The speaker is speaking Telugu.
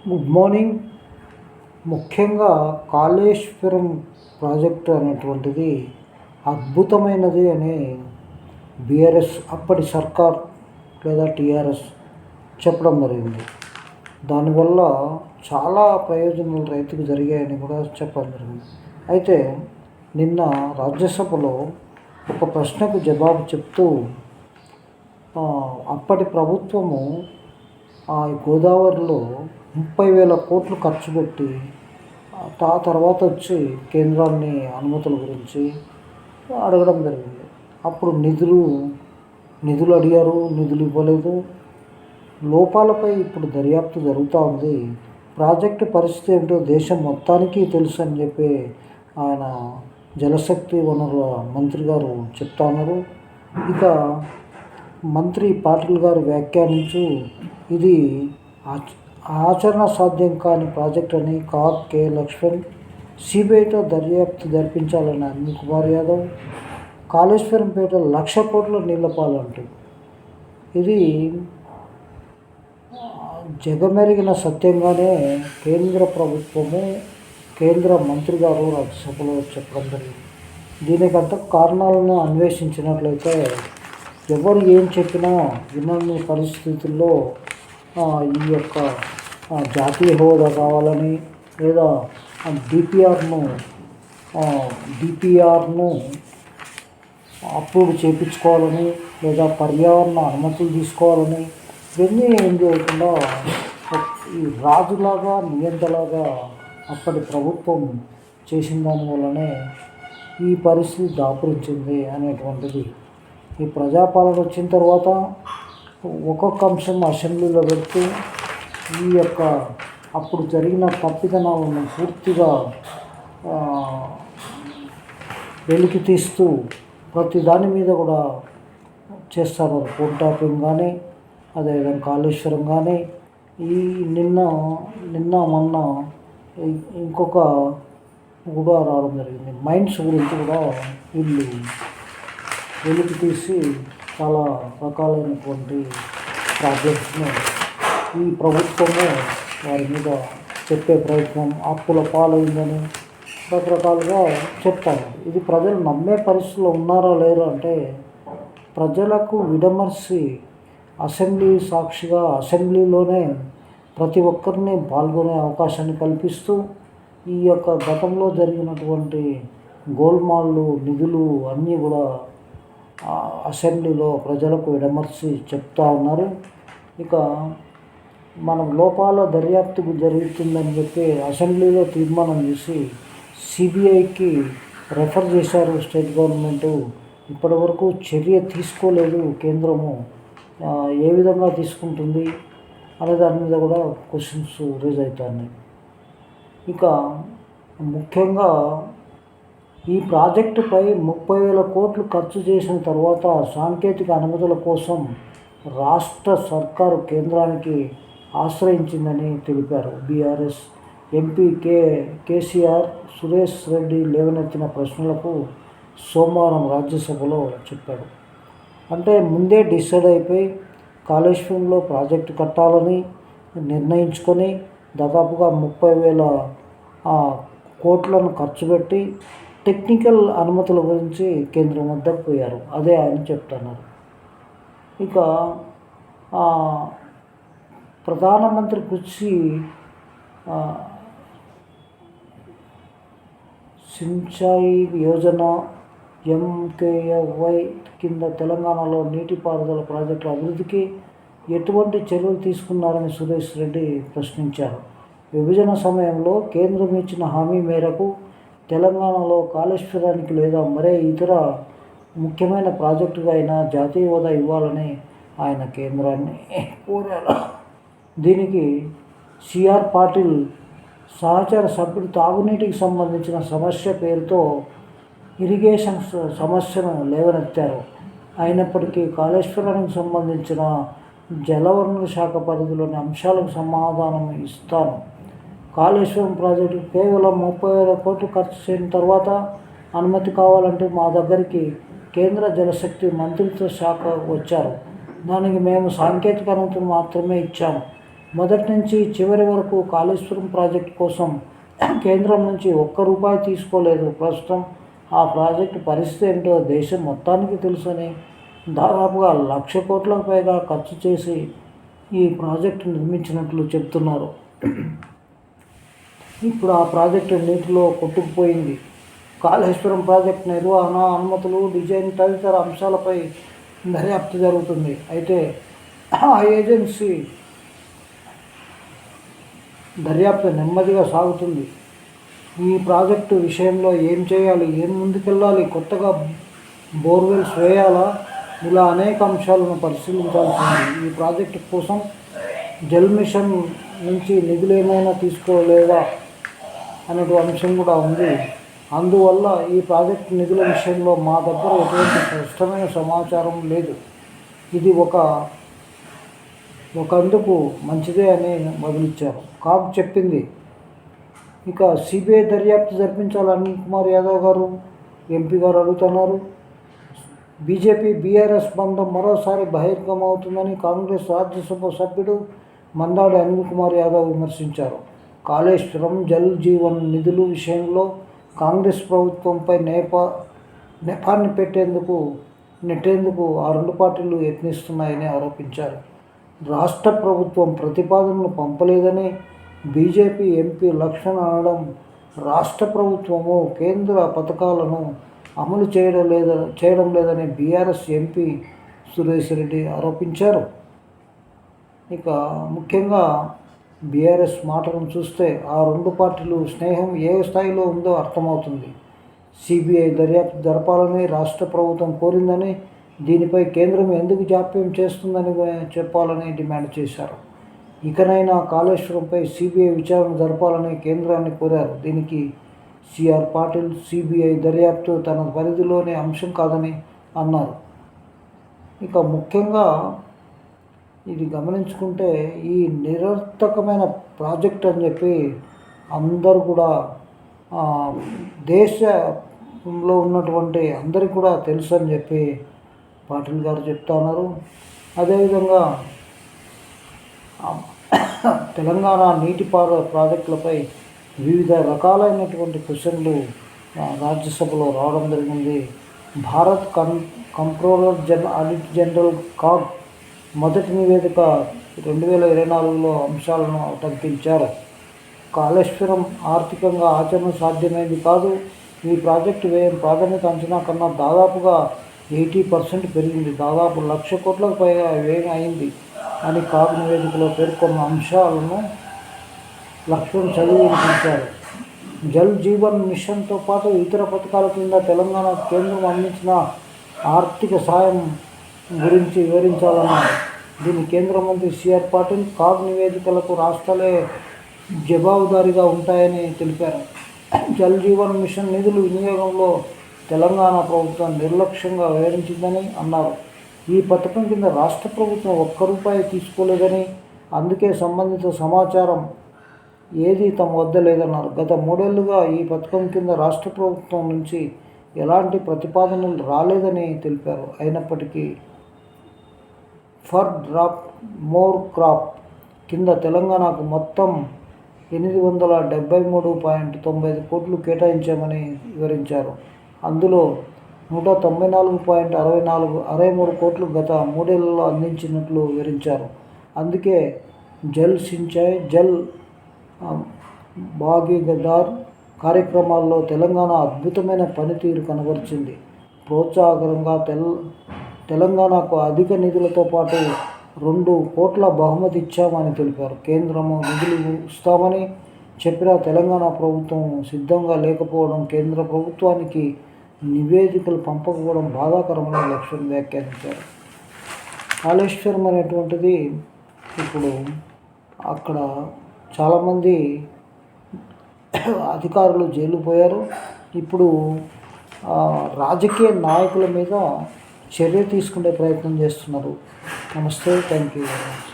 Good morning. ముఖ్యంగా కాళేశ్వరం ప్రాజెక్టు అనేటువంటిది అద్భుతమైనది అని బీఆర్ఎస్ అప్పటి సర్కార్ లేదా టీఆర్ఎస్ చెప్పడం జరిగింది. దానివల్ల చాలా ప్రయోజనాలు రైతుకు జరిగాయని కూడా చెప్పడం జరిగింది. అయితే నిన్న రాజ్యసభలో ఒక ప్రశ్నకు జవాబు చెప్తూ అప్పటి ప్రభుత్వము గోదావరిలో 30,000 కోట్లు ఖర్చు పెట్టి తర్వాత వచ్చి కేంద్రాన్ని అనుమతుల గురించి అడగడం జరిగింది. అప్పుడు నిధులు అడిగారు, నిధులు ఇవ్వలేదు. లోపాలపై ఇప్పుడు దర్యాప్తు జరుగుతూ ఉంది. ప్రాజెక్టు పరిస్థితి ఏంటో దేశం మొత్తానికి తెలుసు అని చెప్పి ఆయన జలశక్తి వనరుల మంత్రి గారు చెప్తా ఉన్నారు. ఇక మంత్రి పాటిల్ గారు వ్యాఖ్యానించు ఇది ఆచరణ సాధ్యం కాని ప్రాజెక్ట్ అని కె లక్ష్మణ్, సిబిఐతో దర్యాప్తు జరిపించాలని అనిల్ కుమార్ యాదవ్, కాళేశ్వరంపేట 1,00,000 కోట్ల నీళ్ల పాలంటూ ఇది జగమెరిగిన సత్యంగానే కేంద్ర ప్రభుత్వము కేంద్ర మంత్రి గారు రాజ్యసభలో చెప్పడం జరిగింది. దీనికంత కారణాలను అన్వేషించినట్లయితే ఎవరు ఏం చెప్పినా వినని పరిస్థితుల్లో ఈ యొక్క జాతీయ హోదా కావాలని లేదా డిపిఆర్ను అప్రూవ్ చేయించుకోవాలని లేదా పర్యావరణ అనుమతులు తీసుకోవాలని ఇవన్నీ ఏం చేయకుండా ఈ రాజులాగా నియంతలాగా అప్పటి ప్రభుత్వం చేసిన దానివల్లనే ఈ పరిస్థితి దాపురించింది అనేటువంటిది. ఈ ప్రజాపాలన వచ్చిన తర్వాత ఒక్కొక్క అంశం అసెంబ్లీలో పెడుతూ ఈ యొక్క అప్పుడు జరిగిన తప్పిదనాలను పూర్తిగా వెలికి తీస్తూ ప్రతి దాని మీద కూడా చేస్తారు. ఫోన్ ట్యాపింగ్ కానీ అదేవిధంగా కాళేశ్వరం కానీ ఈ నిన్న మొన్న ఇంకొక కూడా రావడం జరిగింది. మైన్స్ గురించి కూడా వీళ్ళు వెలికి తీసి చాలా రకాలైనటువంటి ప్రాజెక్ట్స్ను ఈ ప్రభుత్వము వారి మీద చెప్పే ప్రయత్నం, అప్పుల పాలైందని రకరకాలుగా చెప్తాను. ఇది ప్రజలు నమ్మే పరిస్థితిలో ఉన్నారా లేరా అంటే ప్రజలకు విడమర్చి అసెంబ్లీ సాక్షిగా అసెంబ్లీలోనే ప్రతి ఒక్కరిని పాల్గొనే అవకాశాన్ని కల్పిస్తూ ఈ యొక్క గతంలో జరిగినటువంటి గోల్మాళ్ళు నిధులు అన్నీ కూడా అసెంబ్లీలో ప్రజలకు విడమర్చి చెప్తా ఉన్నారు. ఇక మనం లోపాల దర్యాప్తుకు జరుగుతుందని చెప్పి అసెంబ్లీలో తీర్మానం చేసి సిబిఐకి రెఫర్ చేశారు స్టేట్ గవర్నమెంటు. ఇప్పటి వరకు చర్య తీసుకోలేదు కేంద్రము. ఏ విధంగా తీసుకుంటుంది అనే దాని మీద కూడా క్వశ్చన్స్ రేజ్ అవుతున్నాయి. ఇక ముఖ్యంగా ఈ ప్రాజెక్టుపై 30,000 కోట్లు ఖర్చు చేసిన తర్వాత సాంకేతిక అనుమతుల కోసం రాష్ట్ర సర్కారు కేంద్రానికి ఆశ్రయించిందని తెలిపారు. బీఆర్ఎస్ ఎంపీ కేసీఆర్ సురేష్ రెడ్డి లేవనెత్తిన ప్రశ్నలకు సోమవారం రాజ్యసభలో చెప్పాడు. అంటే ముందే డిసైడ్ అయిపోయి కాళేశ్వరంలో ప్రాజెక్టు కట్టాలని నిర్ణయించుకొని దాదాపుగా 30,000 కోట్లను ఖర్చు పెట్టి టెక్నికల్ అనుమతుల గురించి కేంద్రం వద్దకు పోయారు. అదే ఆయన చెప్తున్నారు. ఇక ప్రధానమంత్రి కృషి సించాయి యోజన ఎంకేఎవై కింద తెలంగాణలో నీటిపారుదల ప్రాజెక్టుల అభివృద్ధికి ఎటువంటి చర్యలు తీసుకున్నారని సురేష్ రెడ్డి ప్రశ్నించారు. విభజన సమయంలో కేంద్రం ఇచ్చిన హామీ మేరకు తెలంగాణలో కాళేశ్వరానికి లేదా మరే ఇతర ముఖ్యమైన ప్రాజెక్టుగా అయినా జాతీయ హోదా ఇవ్వాలని ఆయన కేంద్రాన్ని కోరారు. దీనికి సిఆర్ పాటిల్ సహచర సభ్యుడు తాగునీటికి సంబంధించిన సమస్య పేరుతో ఇరిగేషన్ సమస్యను లేవనెత్తారు. అయినప్పటికీ కాళేశ్వరానికి సంబంధించిన జలవనరుల శాఖ పరిధిలోని అంశాలకు సమాధానం ఇస్తాను. కాళేశ్వరం ప్రాజెక్టు కేవలం 30,000 కోట్లు ఖర్చు చేసిన తర్వాత అనుమతి కావాలంటే మా దగ్గరికి కేంద్ర జలశక్తి మంత్రిత్వ శాఖ వచ్చారు. దానికి మేము సాంకేతిక అనుమతులు మాత్రమే ఇచ్చాము. మొదటి నుంచి చివరి వరకు కాళేశ్వరం ప్రాజెక్టు కోసం కేంద్రం నుంచి ఒక్క రూపాయి తీసుకోలేదు. ప్రస్తుతం ఆ ప్రాజెక్టు పరిస్థితి ఏంటో దేశం మొత్తానికి తెలుసని దాదాపుగా 1,00,000 కోట్లకు పైగా ఖర్చు చేసి ఈ ప్రాజెక్టు నిర్మించినట్లు చెప్తున్నారు. ఇప్పుడు ఆ ప్రాజెక్టు నీటిలో కొట్టుకుపోయింది. కాళేశ్వరం ప్రాజెక్టు నిర్వహణ, అనుమతులు, డిజైన్ తదితర అంశాలపై దర్యాప్తు జరుగుతుంది. అయితే ఆ ఏజెన్సీ దర్యాప్తు నెమ్మదిగా సాగుతుంది. ఈ ప్రాజెక్టు విషయంలో ఏం చేయాలి, ఏం ముందుకెళ్ళాలి, కొత్తగా బోర్వెల్స్ వేయాలా, ఇలా అనేక అంశాలను పరిశీలించాల్సి ఉంది. ఈ ప్రాజెక్టు కోసం జల్ మిషన్ నుంచి నిధులు ఏమైనా తీసుకోలేదా అనే అంశం కూడా ఉంది. అందువల్ల ఈ ప్రాజెక్టు నిధుల విషయంలో మా దగ్గర ఎటువంటి స్పష్టమైన సమాచారం లేదు. ఇది ఒకందుకు మంచిదే అని బదులిచ్చారు. కాగ్ చెప్పింది. ఇక సిబిఐ దర్యాప్తు జరిపించాలని అనిల్ కుమార్ యాదవ్ గారు ఎంపీ గారు అడుగుతున్నారు. బీజేపీ బీఆర్ఎస్ బంధం మరోసారి బహిర్గమవుతుందని కాంగ్రెస్ రాజ్యసభ సభ్యుడు మందాడి అనిల్ కుమార్ యాదవ్ విమర్శించారు. కాళేశ్వరం, జల్ జీవన్ నిధుల విషయంలో కాంగ్రెస్ ప్రభుత్వంపై నెపాన్ని నెట్టేందుకు ఆ రెండు పార్టీలు యత్నిస్తున్నాయని ఆరోపించారు. రాష్ట్ర ప్రభుత్వం ప్రతిపాదనలు పంపలేదని బీజేపీ ఎంపీ లక్ష్మణ్ అనడం, రాష్ట్ర ప్రభుత్వము కేంద్ర పథకాలను అమలు చేయడం లేదని బీఆర్ఎస్ ఎంపీ సురేష్ రెడ్డి ఆరోపించారు. ఇక ముఖ్యంగా బీఆర్ఎస్ మాటలను చూస్తే ఆ రెండు పార్టీలు స్నేహం ఏ స్థాయిలో ఉందో అర్థమవుతుంది. సిబిఐ దర్యాప్తు జరపాలని రాష్ట్ర ప్రభుత్వం కోరిందని, దీనిపై కేంద్రం ఎందుకు జాప్యం చేస్తుందని చెప్పాలని డిమాండ్ చేశారు. ఇకనైనా కాళేశ్వరంపై సిబిఐ విచారణ జరపాలని కేంద్రాన్ని కోరారు. దీనికి సిఆర్ పాటిల్ సిబిఐ దర్యాప్తు తన పరిధిలోని అంశం కాదని అన్నారు. ఇక ముఖ్యంగా ఇది గమనించుకుంటే ఈ నిరర్థకమైన ప్రాజెక్ట్ అని చెప్పి అందరూ కూడా దేశంలో ఉన్నటువంటి అందరికీ కూడా తెలుసు అని చెప్పి పాటిల్ గారు చెప్తా ఉన్నారు. అదేవిధంగా తెలంగాణ నీటిపారుదల ప్రాజెక్టులపై వివిధ రకాలైనటువంటి క్వశ్చన్లు రాజ్యసభలో రావడం జరిగింది. Bharat comptroller audit general CAG మొదటి నివేదిక 2024లో అంశాలను ఉటంకించారు. కాళేశ్వరం ఆర్థికంగా ఆచరణ సాధ్యమైంది కాదు. ఈ ప్రాజెక్టు వ్యయం ప్రాథమిక అంచనా కన్నా దాదాపుగా 80% పెరిగింది. దాదాపు 1,00,000 కోట్లకు పైగా వ్యయం అయింది అని కాగ్ నివేదికలో పేర్కొన్న అంశాలను లక్ష్యం చదివి వినిపించారు. జల్ జీవన్ మిషన్తో పాటు ఇతర పథకాల కింద తెలంగాణ కేంద్రం అందించిన ఆర్థిక సాయం గురించి వివరించాలన్నారు. దీని కేంద్ర మంత్రి సిఆర్ పాటిల్ కాగ్ నివేదికలకు రాష్ట్రాలే జవాబుదారీగా ఉంటాయని తెలిపారు. జల్ జీవన్ మిషన్ నిధుల వినియోగంలో తెలంగాణ ప్రభుత్వం నిర్లక్ష్యంగా వ్యవహరించిందని అన్నారు. ఈ పథకం కింద రాష్ట్ర ప్రభుత్వం ఒక్క రూపాయి తీసుకోలేదని, అందుకే సంబంధిత సమాచారం ఏదీ తమ వద్ద లేదన్నారు. గత 3 ఏళ్లుగా ఈ పథకం కింద రాష్ట్ర ప్రభుత్వం నుంచి ఎలాంటి ప్రతిపాదనలు రాలేదని తెలిపారు. అయినప్పటికీ ఫర్ డ్రాప్ మోర్ క్రాప్ కింద తెలంగాణకు మొత్తం 873.95 కోట్లు కేటాయించామని వివరించారు. అందులో 194.63 కోట్లు గత 3 ఏళ్లలో అందించినట్లు వివరించారు. అందుకే జల్ సించాయ్, జల్ భాగీదార్ కార్యక్రమాల్లో తెలంగాణ అద్భుతమైన పనితీరు కనబరిచింది. ప్రోత్సాహకరంగా తెలంగాణకు అధిక నిధులతో పాటు 2 కోట్ల బహుమతి ఇచ్చామని తెలిపారు. కేంద్రము నిధులు ఇస్తామని చెప్పినా తెలంగాణ ప్రభుత్వం సిద్ధంగా లేకపోవడం, కేంద్ర ప్రభుత్వానికి నివేదికలు పంపకపోవడం బాధాకరమని లక్ష్మణ్ వ్యాఖ్యానించారు. కాళేశ్వరం అనేటువంటిది ఇప్పుడు అక్కడ చాలామంది అధికారులు జైలు పోయారు. ఇప్పుడు రాజకీయ నాయకుల మీద చర్య తీసుకునే ప్రయత్నం చేస్తున్నారు. నమస్తే, థ్యాంక్ యూ వెరీ మచ్.